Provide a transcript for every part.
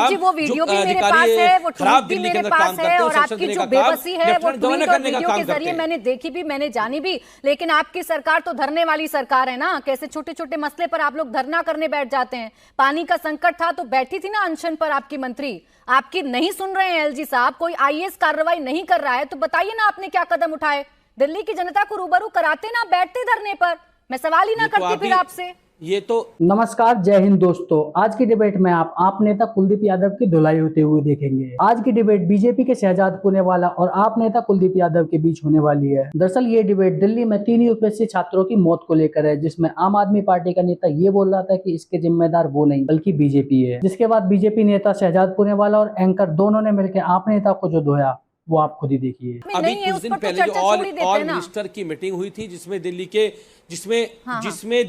जी वो वीडियो भी मेरे पास है, वो ट्वीट भी मेरे पास है, और आपकी जो बेबसी है वो ट्वीट और वीडियो के जरिए मैंने देखी भी, मैंने जानी भी। लेकिन आपकी सरकार तो धरने वाली सरकार है ना, कैसे छोटे छोटे मसले पर आप लोग धरना करने बैठ जाते हैं। पानी का संकट था तो बैठी थी ना अनशन पर आपकी मंत्री, आपकी नहीं सुन रहे हैं एलजी साहब, कोई आईएएस कार्रवाई नहीं कर रहा है तो बताइए ना आपने क्या कदम उठाए। दिल्ली की जनता को रूबरू कराते ना, बैठते धरने पर, मैं सवाल ही ना करती फिर आपसे। ये तो नमस्कार, जय हिंद दोस्तों। आज की डिबेट में आप नेता कुलदीप यादव की धुलाई होते हुए देखेंगे। आज की डिबेट बीजेपी के शहजाद पूनेवाला और आप नेता कुलदीप यादव के बीच होने वाली है। दरअसल ये डिबेट दिल्ली में 3 यूपीएससी छात्रों की मौत को लेकर है, जिसमें आम आदमी पार्टी का नेता ये बोल रहा था कि इसके जिम्मेदार वो नहीं बल्कि बीजेपी है। जिसके बाद बीजेपी नेता शहजाद पूनेवाला और एंकर दोनों ने मिलकर आप नेता को जो धोया वो आप खुद ही देखिए। अभी कुछ दिन पहले ऑल मिनिस्टर की मीटिंग हुई थी जिसमें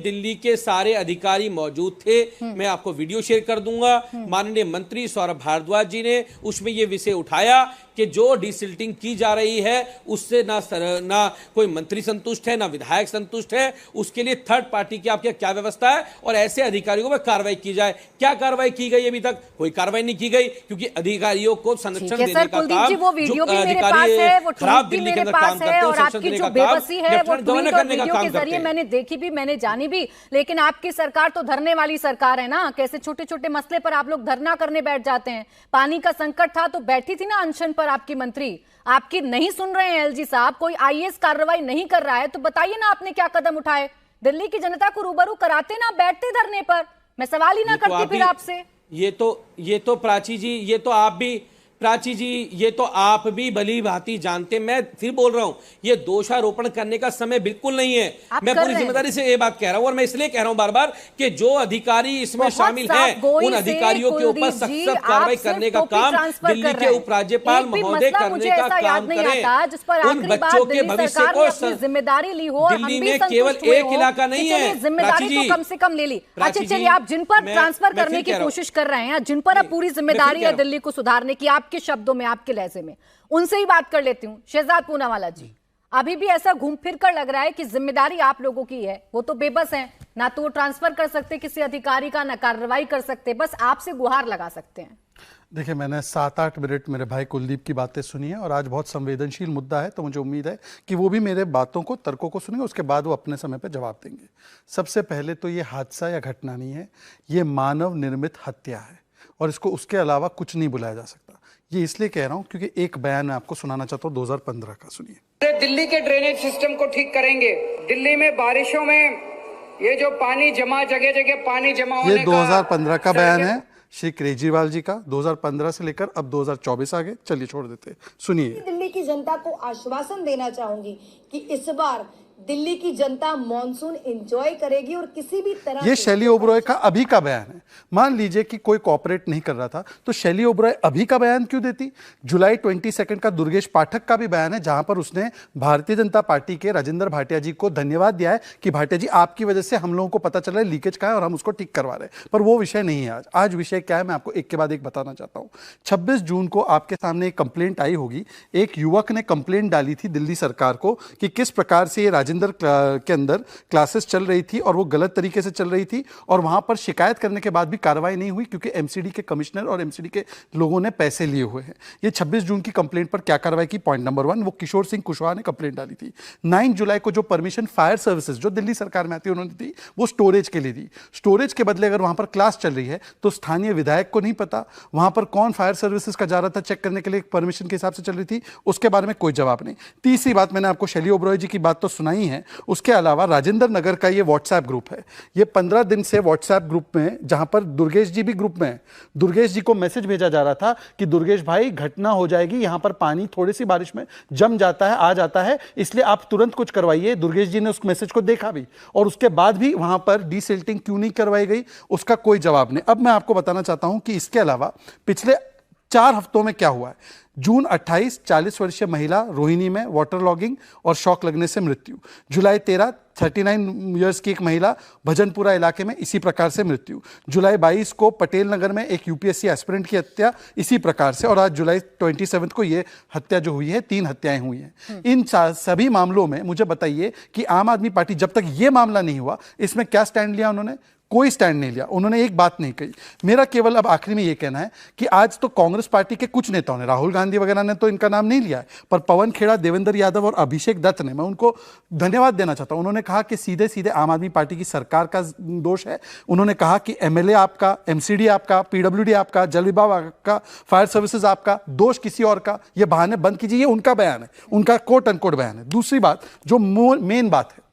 दिल्ली के सारे अधिकारी मौजूद थे। मैं आपको वीडियो शेयर कर दूंगा। माननीय मंत्री सौरभ भारद्वाज जी ने उसमें यह विषय उठाया कि जो डिसिल्टिंग की जा रही है उससे ना कोई मंत्री संतुष्ट है, ना विधायक संतुष्ट है। उसके लिए थर्ड पार्टी की आपके क्या व्यवस्था है और ऐसे अधिकारियों पर कार्रवाई की जाए। क्या कार्रवाई की गई? अभी तक कोई कार्रवाई नहीं की गई, क्योंकि अधिकारियों को संरक्षण देने का काम जो अधिकारी खराब दिल्ली के अंदर काम करते हैं, और आपकी जो बेबसी है वो ट्वीट और वीडियो के जरिए मैंने देखी भी, मैंने जानी भी। लेकिन आपकी सरकार तो धरने वाली सरकार है ना, कैसे छोटे छोटे मसले पर आप लोग धरना करने बैठ जाते हैं। पानी का संकट था तो बैठी थी ना अनशन पर आपकी मंत्री, आपकी नहीं सुन रहे हैं एलजी साहब, कोई आईएएस कार्रवाई नहीं कर रहा है तो बताइए ना आपने क्या कदम उठाए। दिल्ली की जनता को रूबरू कराते ना, बैठते धरने पर, मैं सवाल ही ना करती फिर आपसे। ये तो प्राची जी, प्राची जी, ये तो आप भी भली भांति जानते। मैं फिर बोल रहा हूं, ये दोषारोपण करने का समय बिल्कुल नहीं है। मैं पूरी जिम्मेदारी से ये बात कह रहा हूं, और मैं इसलिए कह रहा हूं बार बार कि जो अधिकारी इसमें शामिल हैं उन अधिकारियों के ऊपर सख्त कार्रवाई करने का काम दिल्ली के उपराज्यपाल महोदय करने का काम करें। उन बच्चों के भविष्य को जिम्मेदारी ली हो। दिल्ली में केवल एक इलाका नहीं है, जिम्मेदारी तो कम से कम ले ली। अच्छा चलिए, आप जिन पर ट्रांसफर करने की कोशिश कर रहे हैं, जिन पर अब पूरी जिम्मेदारी है दिल्ली को सुधारने की, आपके शब्दों में, आपके लहजे में, उनसे ही बात कर लेती हूं। शहजाद पूनावाला जी, अभी भी ऐसा घूम फिर कर लग रहा है कि जिम्मेदारी आप लोगों की है। वो तो बेबस हैं, ना तो वो ट्रांसफर कर सकते किसी अधिकारी का, ना कार्रवाई कर सकते, बस आपसे गुहार लगा सकते हैं। देखिए, मैंने 7-8 मिनट मेरे भाई कुलदीप की बातें सुनी है, और आज बहुत संवेदनशील मुद्दा है, तो मुझे उम्मीद है कि वो भी मेरे बातों को, तर्कों को सुनेंगे, उसके बाद वो अपने समय पर जवाब देंगे। सबसे पहले तो ये हादसा या घटना नहीं है, ये मानव निर्मित हत्या है, और इसको उसके अलावा कुछ नहीं बुलाया जा सकता। ये इसलिए कह रहा हूं क्योंकि एक बयान मैं आपको सुनाना चाहता हूं 2015 का, सुनिए। दिल्ली के ड्रेनेज सिस्टम को ठीक करेंगे। दिल्ली में बारिशों में ये जो पानी जमा, जगह जगह पानी जमा होने का, ये 2015 का बयान है श्री केजरीवाल जी का। 2015 से लेकर अब 2024 आ गए। चलिए छोड़ देते, सुनिए। दिल्ली की जनता को आश्वासन देना चाहूंगी कि इस बार दिल्ली की जनता मॉनसून एंजॉय करेगी, और किसी भी तरह। ये शैली ओबरॉय का अभी का बयान है। मान लीजिए कि कोई कोऑपरेट नहीं कर रहा था तो शैली ओबरॉय अभी का बयान क्यों देती? जुलाई 22 का दुर्गेश पाठक का भी बयान है, जहां पर उसने भारतीय जनता पार्टी के राजेंद्र भाटिया जी को धन्यवाद दिया है कि भाटिया जी, आपकी वजह से हम लोगों को पता चल रहा है लीकेज का है और हम उसको ठीक करवा रहे हैं। पर वो विषय नहीं है आज। आज विषय क्या है, मैं आपको एक के बाद एक बताना चाहता हूँ। 26 जून को आपके सामने एक कंप्लेंट आई होगी। एक युवक ने कंप्लेंट डाली थी दिल्ली सरकार को कि किस प्रकार से ये राजेंद्र के अंदर क्लासेस चल रही थी और वो गलत तरीके से चल रही थी, और वहां पर शिकायत करने के बाद भी कार्रवाई नहीं हुई क्योंकि एमसीडी के कमिश्नर और एमसीडी के लोगों ने पैसे लिए हुए हैं। ये 26 जून की कंप्लेंट पर क्या कार्रवाई की? पॉइंट नंबर 1, वो किशोर सिंह कुशवाहा ने कंप्लेंट डाली थी। 9 जुलाई को जो परमिशन फायर सर्विसेज जो दिल्ली सरकार में आती है उन्होंने दी, वो स्टोरेज के लिए दी। स्टोरेज के बदले अगर वहां पर क्लास चल रही है तो स्थानीय विधायक को नहीं पता वहां पर कौन फायर सर्विसेज का जा रहा था चेक करने के लिए, परमिशन के हिसाब से चल रही थी, उसके बारे में कोई जवाब नहीं। तीसरी बात, मैंने आपको शैली ओबरॉय जी की बात तो सुनाई है, उसके अलावा राजेंद्र नगर का ये व्हाट्सएप ग्रुप है। ये 15 दिन से व्हाट्सएप ग्रुप में, जहां पर दुर्गेश जी भी ग्रुप में है, दुर्गेश जी को मैसेज भेजा जा रहा था कि दुर्गेश भाई घटना हो जाएगी, यहां पर पानी थोड़ी सी बारिश में जम जाता है, आ जाता है, इसलिए आप तुरंत कुछ करवाइए। दुर्गेश जी ने उस मैसेज को देखा भी, और उसके बाद भी वहां पर डिसिल्टिंग क्यों नहीं करवाई गई उसका कोई जवाब नहीं। अब मैं आपको बताना चाहता हूं कि इसके अलावा पिछले 4 हफ्तों में क्या हुआ है। जून 28, 40 वर्षीय महिला रोहिणी में वाटर लॉगिंग और शॉक लगने से मृत्यु। जुलाई 13, 39 ईयर्स की एक महिला भजनपुरा इलाके में इसी प्रकार से मृत्यु। जुलाई 22 को पटेल नगर में एक यूपीएससी एस्पिरेंट की हत्या इसी प्रकार से, और आज जुलाई 27 को ये हत्या जो हुई है, 3 हत्याएं हुई हैं। इन सभी मामलों में मुझे बताइए कि आम आदमी पार्टी जब तक ये मामला नहीं हुआ, इसमें क्या स्टैंड लिया उन्होंने? कोई स्टैंड नहीं लिया, उन्होंने एक बात नहीं कही। मेरा केवल अब आखिरी में ये कहना है कि आज तो कांग्रेस पार्टी के कुछ नेताओं ने, राहुल गांधी वगैरह ने तो इनका नाम नहीं लिया है, पर पवन खेड़ा, देवेंद्र यादव और अभिषेक दत्त ने, मैं उनको धन्यवाद देना चाहता हूं। उन्होंने कहा कि सीधे सीधे आम आदमी पार्टी की सरकार का दोष है। उन्होंने कहा कि एमएलए आपका, एमसीडी आपका, पीडब्ल्यूडी आपका, जल विभाग आपका, फायर सर्विसेज आपका, दोष किसी और का, ये बहाने बंद कीजिए। ये उनका बयान है, उनका कोट अनकोट बयान है। दूसरी बात, जो मेन बात है,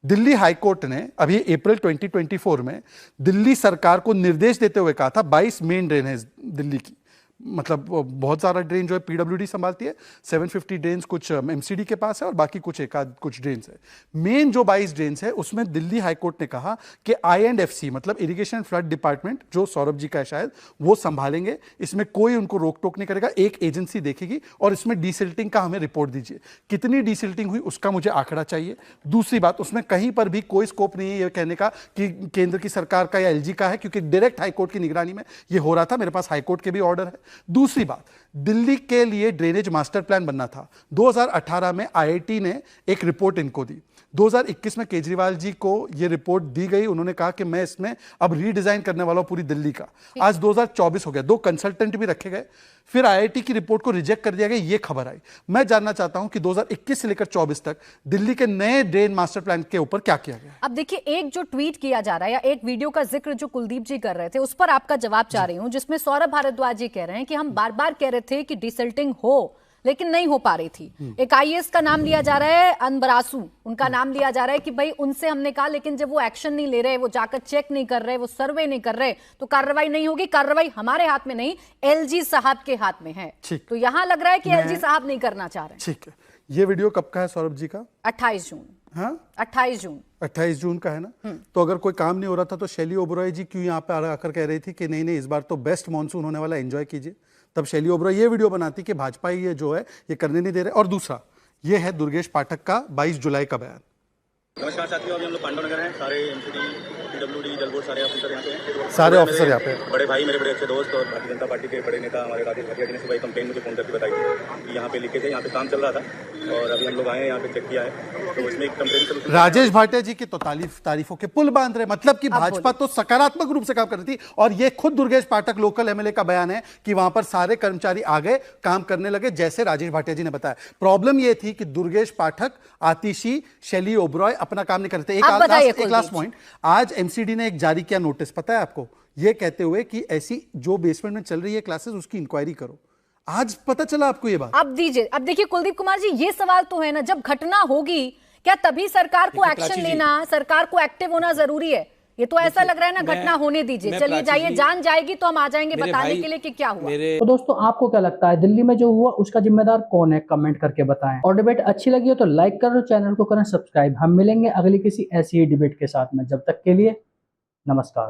दिल्ली हाईकोर्ट ने अभी अप्रैल 2024 में दिल्ली सरकार को निर्देश देते हुए कहा था 22 मेन ड्रेन है दिल्ली की, मतलब बहुत सारा ड्रेन जो है पीडब्ल्यूडी संभालती है, 750 ड्रेन्स कुछ एमसीडी के पास है और बाकी कुछ ड्रेन्स है। मेन जो 22 ड्रेन्स है उसमें दिल्ली हाईकोर्ट ने कहा कि I&FC मतलब इरिगेशन फ्लड डिपार्टमेंट, जो सौरभ जी का है शायद, वो संभालेंगे, इसमें कोई उनको रोक टोक नहीं करेगा, एक एजेंसी देखेगी और इसमें डिसिल्टिंग का हमें रिपोर्ट दीजिए, कितनी डिसिल्टिंग हुई उसका मुझे आंकड़ा चाहिए। दूसरी बात, उसमें कहीं पर भी कोई स्कोप नहीं है ये कहने का कि केंद्र की सरकार का या LG का है, क्योंकि डायरेक्ट हाईकोर्ट की निगरानी में ये हो रहा था, मेरे पास हाईकोर्ट के भी ऑर्डर है। दूसरी बात, दिल्ली के लिए ड्रेनेज मास्टर प्लान बनना था, 2018 में IIT ने एक रिपोर्ट इनको दी, 2021 में केजरीवाल जी को यह रिपोर्ट दी गई, उन्होंने कहा कि मैं इसमें अब रीडिजाइन करने वाला हूं पूरी दिल्ली का। आज 2024 हो गया, 2 कंसल्टेंट भी रखे गए, फिर IIT की रिपोर्ट को रिजेक्ट कर दिया गया, ये खबर आई। मैं जानना चाहता हूं कि 2021 से लेकर 24 तक दिल्ली के नए ड्रेन मास्टर प्लान के ऊपर क्या किया गया। अब देखिए, एक जो ट्वीट किया जा रहा है या एक वीडियो का जिक्र जो कुलदीप जी कर रहे थे, उस पर आपका जवाब चाह रही हूं, जिसमें सौरभ भारद्वाज जी कह रहे हैं कि हम बार बार कह रहे थे कि डिसल्टिंग हो, लेकिन नहीं हो पा रही थी। एक IAS का नाम लिया जा रहा है, अनबरासू, उनका नाम लिया जा रहा है कि भाई उनसे हमने कहा, लेकिन जब वो एक्शन नहीं ले रहे, वो जाकर चेक नहीं कर रहे, वो सर्वे नहीं कर रहे, तो कार्रवाई नहीं होगी। कार्रवाई हमारे हाथ में नहीं, LG साहब के हाथ में है। तो यहां लग रहा है कि LG साहब नहीं करना चाह रहे। ठीक है, ये वीडियो कब का है सौरभ जी का? 28 जून। हाँ, 28 जून का है ना। तो अगर कोई काम नहीं हो रहा था तो शैली ओबरॉय जी क्यों यहाँ पे आकर कह रही थी कि नहीं नहीं इस बार तो बेस्ट मॉनसून होने वाला, एंजॉय कीजिए? तब शैली ओबरॉय ये वीडियो बनाती कि भाजपा ये जो है ये करने नहीं दे रहे। और दूसरा, ये है दुर्गेश पाठक का 22 जुलाई का बयान। नमस्कार साथियों, अभी हम लोग पांडव नगर हैं, सारे एमसीडी, पीडब्ल्यूडी, जल बोर्ड सारे ऑफिसर यहाँ पे हैं। सारे ऑफिसर यहाँ पे हैं। बड़े भाई, मेरे बड़े अच्छे दोस्त और भारतीय जनता पार्टी के बड़े नेता हमारे राजेश भाटिया जी ने सुबह कंप्लेन मुझे फोन करके बताई कि यहाँ पे लीकेज है, यहाँ पे काम चल रहा था और अभी हम लोग आए हैं यहाँ पे चेक किया है, तो इसमें एक कंप्लेन। राजेश भाटिया जी की तो तारीफों के पुल बांध रहे, मतलब कि भाजपा तो सकारात्मक रूप से काम कर रही थी। और ये खुद दुर्गेश पाठक लोकल MLA का बयान है कि वहां पर सारे कर्मचारी आ गए, काम करने लगे, जैसे राजेश भाटिया जी ने बताया। प्रॉब्लम यह थी कि दुर्गेश पाठक, आतिशी, शैली ओबरॉय अपना काम नहीं करते। एक लास्ट पॉइंट, आज MCD ने एक जारी किया नोटिस, पता है आपको, ये कहते हुए कि ऐसी जो बेसमेंट में चल रही है क्लासेस उसकी इंक्वायरी करो। आज पता चला आपको ये बात? अब देखिए कुलदीप कुमार जी, ये सवाल तो है ना, जब घटना होगी क्या तभी सरकार को एक्शन लेना, सरकार को एक्टिव होना जरूरी है? ये तो ऐसा लग रहा है ना, घटना होने दीजिए, चलिए जाइए, जान जाएगी तो हम आ जाएंगे बताने के लिए कि क्या हुआ। तो दोस्तों, आपको क्या लगता है दिल्ली में जो हुआ उसका जिम्मेदार कौन है? कमेंट करके बताएं। और डिबेट अच्छी लगी हो तो लाइक करो, चैनल को करें सब्सक्राइब। हम मिलेंगे अगली किसी ऐसी ही डिबेट के साथ में, जब तक के लिए नमस्कार।